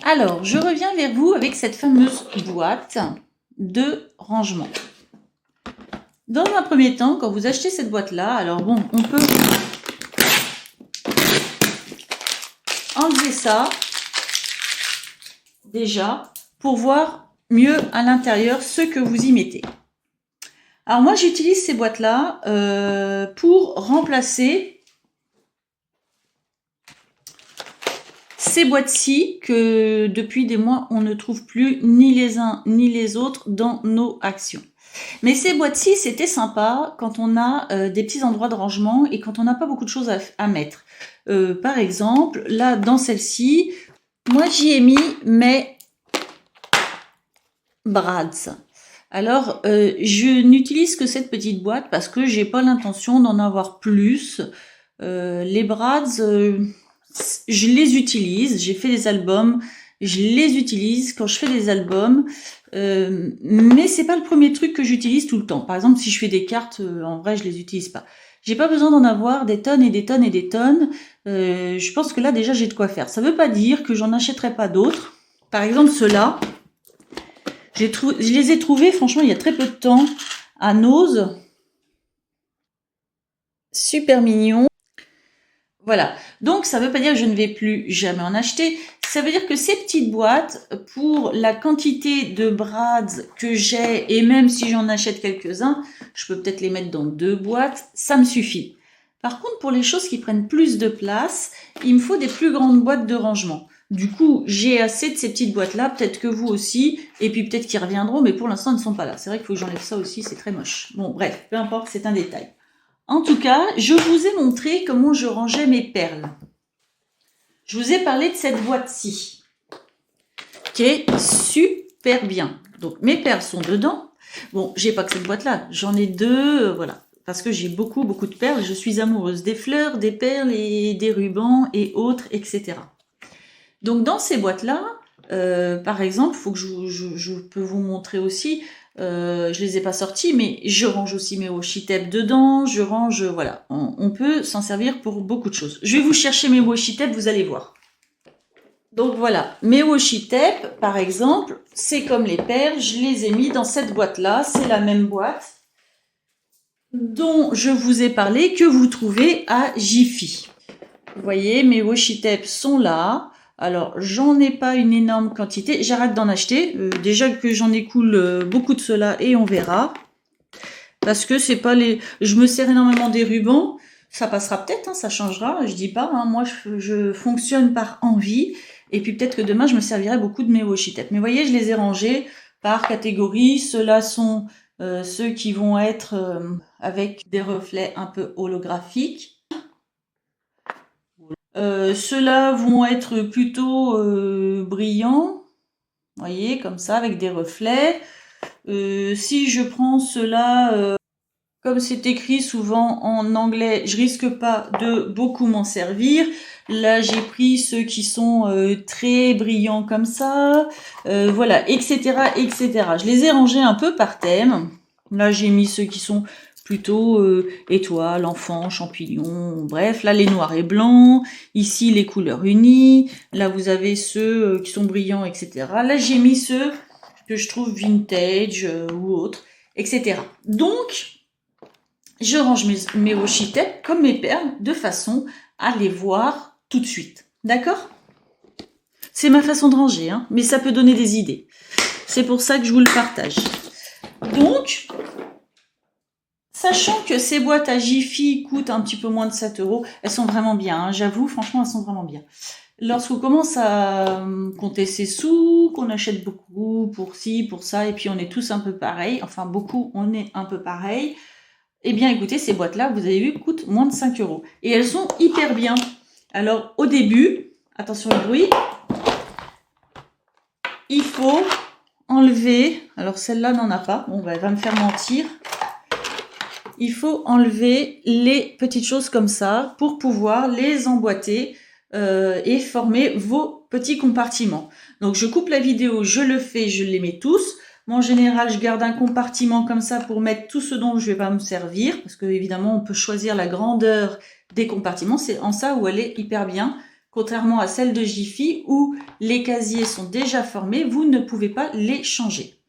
Alors, je reviens vers vous avec cette fameuse boîte de rangement. Dans un premier temps, quand vous achetez cette boîte-là, alors bon, on peut enlever ça déjà pour voir mieux à l'intérieur ce que vous y mettez. Alors moi, j'utilise ces boîtes-là pour remplacer ces boîtes-ci que depuis des mois, on ne trouve plus ni les uns ni les autres dans nos actions. Mais ces boîtes-ci, c'était sympa quand on a des petits endroits de rangement et quand on n'a pas beaucoup de choses à mettre. Par exemple, là, dans celle-ci, moi, j'y ai mis mes brads. Alors, je n'utilise que cette petite boîte parce que j'ai pas l'intention d'en avoir plus. Les brads, je les utilise. J'ai fait des albums, je les utilise quand je fais des albums. Mais c'est pas le premier truc que j'utilise tout le temps. Par exemple, si je fais des cartes, en vrai, je les utilise pas. J'ai pas besoin d'en avoir des tonnes et des tonnes et des tonnes. Je pense que là, déjà, j'ai de quoi faire. Ça veut pas dire que j'en achèterai pas d'autres. Par exemple, ceux-là. Je les ai trouvés, franchement, il y a très peu de temps, à Nose. Super mignon. Voilà. Donc, ça ne veut pas dire que je ne vais plus jamais en acheter. Ça veut dire que ces petites boîtes, pour la quantité de brads que j'ai, et même si j'en achète quelques-uns, je peux peut-être les mettre dans 2 boîtes, ça me suffit. Par contre, pour les choses qui prennent plus de place, il me faut des plus grandes boîtes de rangement. Du coup, j'ai assez de ces petites boîtes-là, peut-être que vous aussi, et puis peut-être qu'ils reviendront, mais pour l'instant, ils ne sont pas là. C'est vrai qu'il faut que j'enlève ça aussi, c'est très moche. Bon, bref, peu importe, c'est un détail. En tout cas, je vous ai montré comment je rangeais mes perles. Je vous ai parlé de cette boîte-ci, qui est super bien. Donc, mes perles sont dedans. Bon, j'ai pas que cette boîte-là, j'en ai 2, voilà. Parce que j'ai beaucoup de perles. Je suis amoureuse des fleurs, des perles et des rubans et autres, etc. Donc, dans ces boîtes-là, par exemple, il faut que je peux vous montrer aussi, je les ai pas sortis, mais je range aussi mes washi tape dedans, je range, voilà. On peut s'en servir pour beaucoup de choses. Je vais vous chercher mes washi tape, vous allez voir. Donc voilà, mes washi tape, par exemple, c'est comme les perles, je les ai mis dans cette boîte-là, c'est la même boîte dont je vous ai parlé, que vous trouvez à Jiffy. Vous voyez, mes washi tape sont là. Alors, j'en ai pas une énorme quantité. J'arrête d'en acheter. Déjà que j'en écoule beaucoup de cela et on verra. Parce que c'est pas les... Je me sers énormément des rubans. Ça passera peut-être, hein, ça changera. Je dis pas, hein, moi je fonctionne par envie. Et puis peut-être que demain je me servirai beaucoup de mes washi tape. Mais vous voyez, je les ai rangés par catégorie. Ceux-là sont ceux qui vont être avec des reflets un peu holographiques. Ceux-là vont être plutôt brillants, vous voyez, comme ça, avec des reflets. Si je prends ceux-là, comme c'est écrit souvent en anglais, je risque pas de beaucoup m'en servir. Là, j'ai pris ceux qui sont très brillants comme ça, voilà, etc., etc. Je les ai rangés un peu par thème. Là, j'ai mis ceux qui sont plutôt étoiles, enfants, champignons, bref, là les noirs et blancs, ici les couleurs unies, là vous avez ceux qui sont brillants, etc. Là j'ai mis ceux que je trouve vintage ou autres, etc. Donc, je range mes washi tape comme mes perles de façon à les voir tout de suite. D'accord? C'est ma façon de ranger, hein, mais ça peut donner des idées. C'est pour ça que je vous le partage. Donc, sachant que ces boîtes à Jiffy coûtent un petit peu moins de 7 €, elles sont vraiment bien, hein, j'avoue, franchement, elles sont vraiment bien. Lorsqu'on commence à compter ses sous, qu'on achète beaucoup pour ci, pour ça, et puis on est tous un peu pareil, enfin beaucoup, on est un peu pareil, eh bien écoutez, ces boîtes-là, vous avez vu, coûtent moins de 5 €. Et elles sont hyper bien. Alors au début, attention au bruit, il faut enlever, alors celle-là n'en a pas, bon, elle va me faire mentir. Il faut enlever les petites choses comme ça pour pouvoir les emboîter et former vos petits compartiments. Donc je coupe la vidéo, je le fais, je les mets tous. Moi en général, je garde un compartiment comme ça pour mettre tout ce dont je vais pas me servir, parce que évidemment on peut choisir la grandeur des compartiments. C'est en ça où elle est hyper bien. contrairement à celle de Jiffy où les casiers sont déjà formés, vous ne pouvez pas les changer.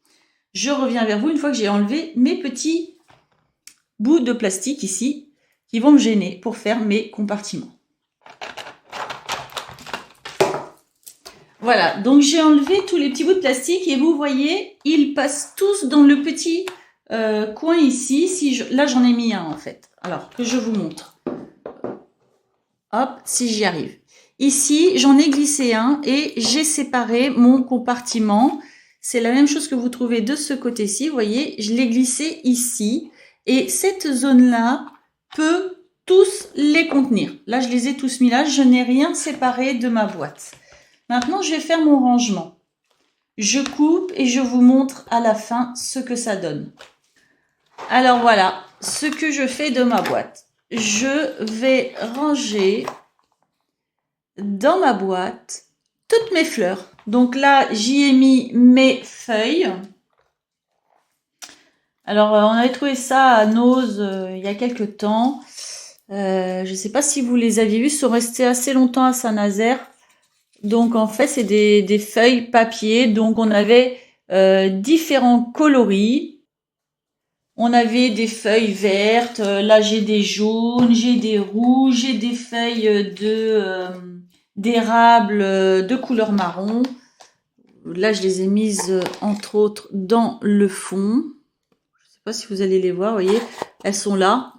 Je reviens vers vous une fois que j'ai enlevé mes petits bouts de plastique ici qui vont me gêner pour faire mes compartiments. Voilà, donc j'ai enlevé tous les petits bouts de plastique et vous voyez, ils passent tous dans le petit coin ici. Là, j'en ai mis un en fait. Alors, que je vous montre. Hop, si j'y arrive. Ici, j'en ai glissé un et j'ai séparé mon compartiment. C'est la même chose que vous trouvez de ce côté-ci. Vous voyez, je l'ai glissé ici. Et cette zone-là peut tous les contenir. Là, je les ai tous mis là. Je n'ai rien séparé de ma boîte. Maintenant, je vais faire mon rangement. Je coupe et je vous montre à la fin ce que ça donne. Alors voilà, ce que je fais de ma boîte. Je vais ranger dans ma boîte toutes mes fleurs. Donc là, j'y ai mis mes feuilles. Alors, on avait trouvé ça à Nose il y a quelques temps. Je ne sais pas si vous les aviez vus, ils sont restés assez longtemps à Saint-Nazaire. Donc, en fait, c'est des feuilles papier. Donc, on avait différents coloris. On avait des feuilles vertes. Là, j'ai des jaunes, j'ai des rouges, j'ai des feuilles d'érable de couleur marron. Là, je les ai mises, entre autres, dans le fond. Je ne sais pas si vous allez les voir, vous voyez. Elles sont là.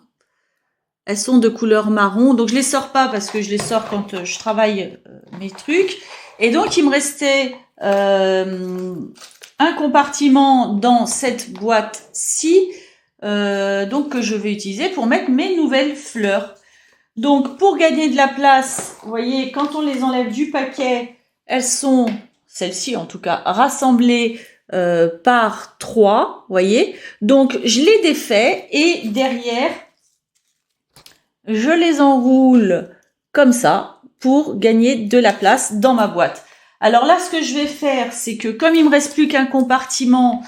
Elles sont de couleur marron. Donc, je les sors pas parce que je les sors quand je travaille mes trucs. Et donc, il me restait un compartiment dans cette boîte-ci. Donc, que je vais utiliser pour mettre mes nouvelles fleurs. Donc, pour gagner de la place, vous voyez, quand on les enlève du paquet, elles sont, celles-ci en tout cas, rassemblées par 3, vous voyez. Donc, je les défais et derrière, je les enroule comme ça pour gagner de la place dans ma boîte. Alors là, ce que je vais faire, c'est que comme il me reste plus qu'un compartiment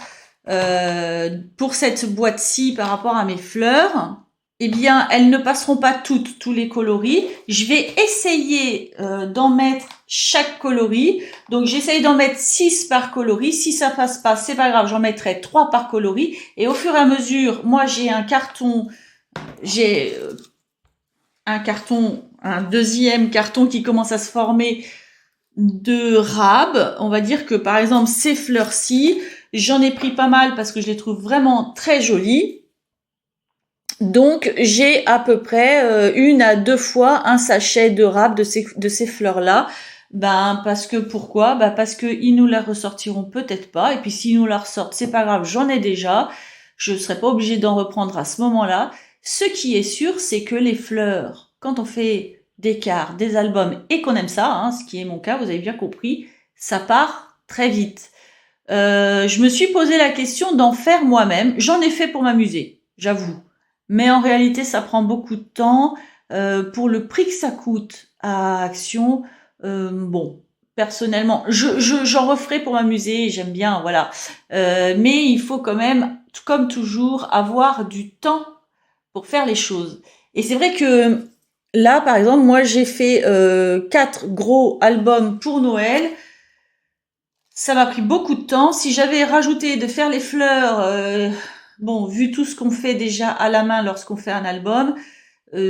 pour cette boîte-ci par rapport à mes fleurs, eh bien, elles ne passeront pas toutes, tous les coloris. Je vais essayer d'en mettre chaque coloris. Donc, j'essaye d'en mettre 6 par coloris. Si ça passe pas, c'est pas grave, j'en mettrai 3 par coloris. Et au fur et à mesure, moi, j'ai un carton, un deuxième carton qui commence à se former de rab. On va dire que, par exemple, ces fleurs-ci, j'en ai pris pas mal parce que je les trouve vraiment très jolies. Donc, j'ai à peu près 1 à 2 fois un sachet de rab de ces fleurs-là. Parce que pourquoi? Parce que ils nous la ressortiront peut-être pas. Et puis, s'ils nous la ressortent, c'est pas grave, j'en ai déjà. Je ne serai pas obligée d'en reprendre à ce moment-là. Ce qui est sûr, c'est que les fleurs, quand on fait des cartes, des albums et qu'on aime ça, ce qui est mon cas, vous avez bien compris, ça part très vite. Je me suis posé la question d'en faire moi-même. J'en ai fait pour m'amuser, j'avoue. Mais en réalité, ça prend beaucoup de temps. Pour le prix que ça coûte à Action, personnellement, j'en referai pour m'amuser, j'aime bien, voilà. Mais il faut quand même, comme toujours, avoir du temps pour faire les choses. Et c'est vrai que là, par exemple, moi, j'ai fait 4 gros albums pour Noël. Ça m'a pris beaucoup de temps. Si j'avais rajouté de faire les fleurs, vu tout ce qu'on fait déjà à la main lorsqu'on fait un album,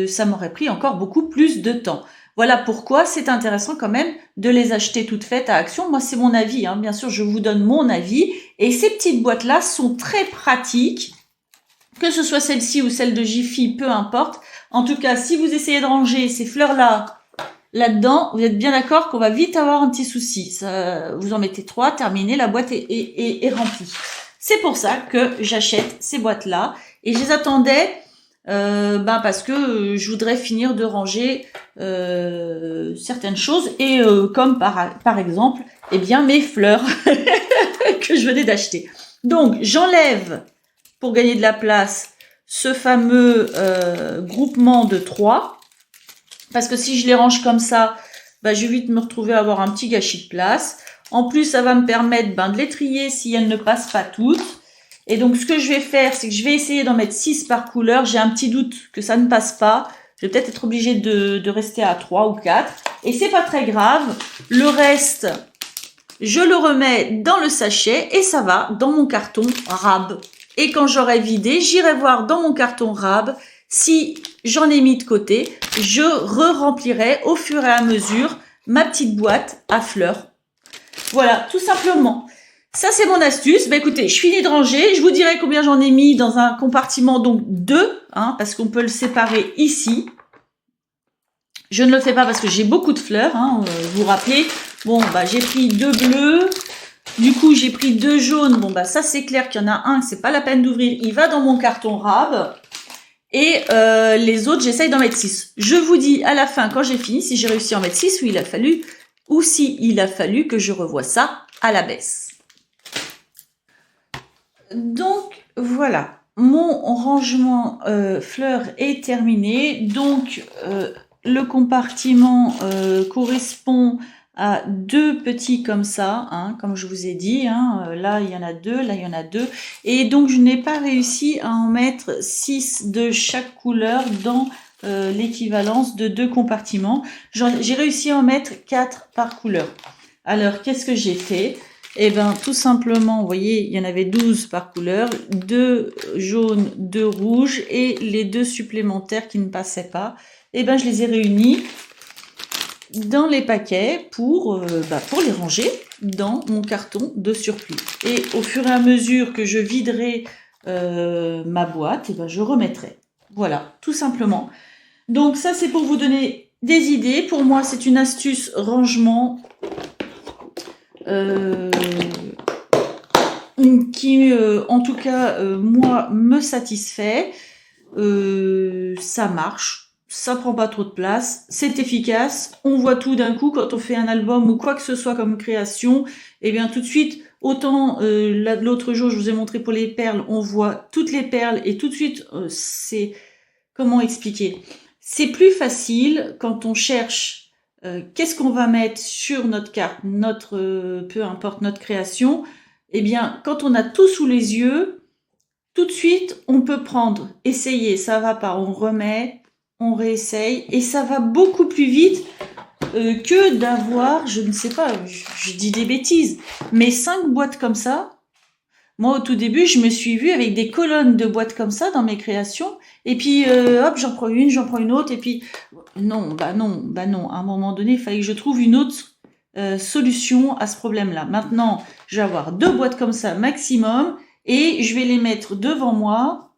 ça m'aurait pris encore beaucoup plus de temps. Voilà pourquoi c'est intéressant quand même de les acheter toutes faites à Action. Moi, c'est mon avis, bien sûr, je vous donne mon avis. Et ces petites boîtes-là sont très pratiques, que ce soit celle-ci ou celle de Jiffy, peu importe. En tout cas, si vous essayez de ranger ces fleurs-là là-dedans, vous êtes bien d'accord qu'on va vite avoir un petit souci. Ça, vous en mettez 3, terminé, la boîte est remplie. C'est pour ça que j'achète ces boîtes-là. Et je les attendais parce que je voudrais finir de ranger certaines choses. Et comme par exemple, mes fleurs que je venais d'acheter. Donc, j'enlève, pour gagner de la place, ce fameux groupement de 3. Parce que si je les range comme ça, je vais vite me retrouver à avoir un petit gâchis de place. En plus, ça va me permettre de les trier si elles ne passent pas toutes. Et donc, ce que je vais faire, c'est que je vais essayer d'en mettre 6 par couleur. J'ai un petit doute que ça ne passe pas. Je vais peut-être être obligée de rester à 3 ou 4. Et c'est pas très grave. Le reste, je le remets dans le sachet et ça va dans mon carton rab. Et quand j'aurai vidé, j'irai voir dans mon carton rab si j'en ai mis de côté. Je re-remplirai au fur et à mesure ma petite boîte à fleurs. Voilà, tout simplement. Ça, c'est mon astuce. Bah, écoutez, je finis de ranger. Je vous dirai combien j'en ai mis dans un compartiment, donc 2, hein, parce qu'on peut le séparer ici. Je ne le fais pas parce que j'ai beaucoup de fleurs, hein, vous vous rappelez. Bon, bah, j'ai pris 2 bleus. Du coup, j'ai pris 2 jaunes. Bon, bah, ça, c'est clair qu'il y en a un, c'est pas la peine d'ouvrir. Il va dans mon carton rab. Et les autres, j'essaye d'en mettre 6. Je vous dis à la fin, quand j'ai fini, si j'ai réussi à en mettre 6 ou si il a fallu que je revoie ça à la baisse. Donc, voilà. Mon rangement fleurs est terminé. Donc, le compartiment correspond à 2 petits comme ça, hein, comme je vous ai dit. Hein, là, il y en a 2, là, il y en a 2. Et donc, je n'ai pas réussi à en mettre 6 de chaque couleur dans l'équivalence de 2 compartiments. J'ai réussi à en mettre 4 par couleur. Alors, qu'est-ce que j'ai fait ? Eh bien, tout simplement, vous voyez, il y en avait 12 par couleur, 2 jaunes, 2 rouges et les 2 supplémentaires qui ne passaient pas. Eh bien, je les ai réunis dans les paquets pour les ranger dans mon carton de surplus. Et au fur et à mesure que je viderai ma boîte, eh bien, je remettrai. Voilà, tout simplement. Donc ça, c'est pour vous donner des idées. Pour moi, c'est une astuce rangement qui, en tout cas, moi, me satisfait. Ça marche, ça prend pas trop de place, c'est efficace, on voit tout d'un coup quand on fait un album ou quoi que ce soit comme création. Et bien tout de suite, autant l'autre jour, je vous ai montré pour les perles, on voit toutes les perles et tout de suite, c'est... Comment expliquer ? C'est plus facile quand on cherche qu'est-ce qu'on va mettre sur notre carte, peu importe notre création. Eh bien, quand on a tout sous les yeux, tout de suite, on peut prendre, essayer, ça va pas, on remet, on réessaye, et ça va beaucoup plus vite que d'avoir, je ne sais pas, je dis des bêtises, mais 5 boîtes comme ça. Moi, au tout début, je me suis vue avec des colonnes de boîtes comme ça dans mes créations. Et puis, hop, j'en prends une autre. Et puis, non. À un moment donné, il fallait que je trouve une autre solution à ce problème-là. Maintenant, je vais avoir 2 boîtes comme ça maximum. Et je vais les mettre devant moi.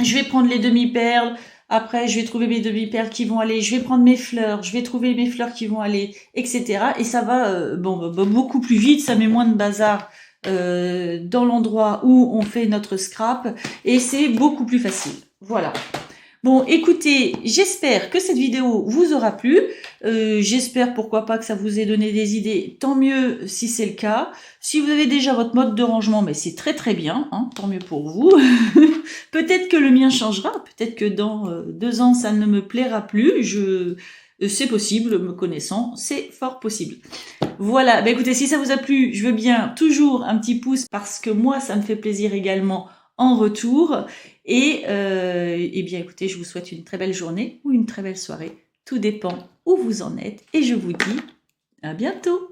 Je vais prendre les demi-perles. Après, je vais trouver mes demi-perles qui vont aller. Je vais prendre mes fleurs. Je vais trouver mes fleurs qui vont aller, etc. Et ça va beaucoup plus vite. Ça met moins de bazar dans l'endroit où on fait notre scrap et c'est beaucoup plus facile. Voilà. Bon, écoutez, j'espère que cette vidéo vous aura plu. J'espère, pourquoi pas, que ça vous ait donné des idées. Tant mieux si c'est le cas. Si vous avez déjà votre mode de rangement, mais c'est très très bien. Hein, tant mieux pour vous. Peut-être que le mien changera. Peut-être que dans 2 ans, ça ne me plaira plus. C'est possible, me connaissant. C'est fort possible. Voilà, bah écoutez, si ça vous a plu, je veux bien toujours un petit pouce parce que moi, ça me fait plaisir également en retour. Et bien écoutez, je vous souhaite une très belle journée ou une très belle soirée. Tout dépend où vous en êtes. Et je vous dis à bientôt.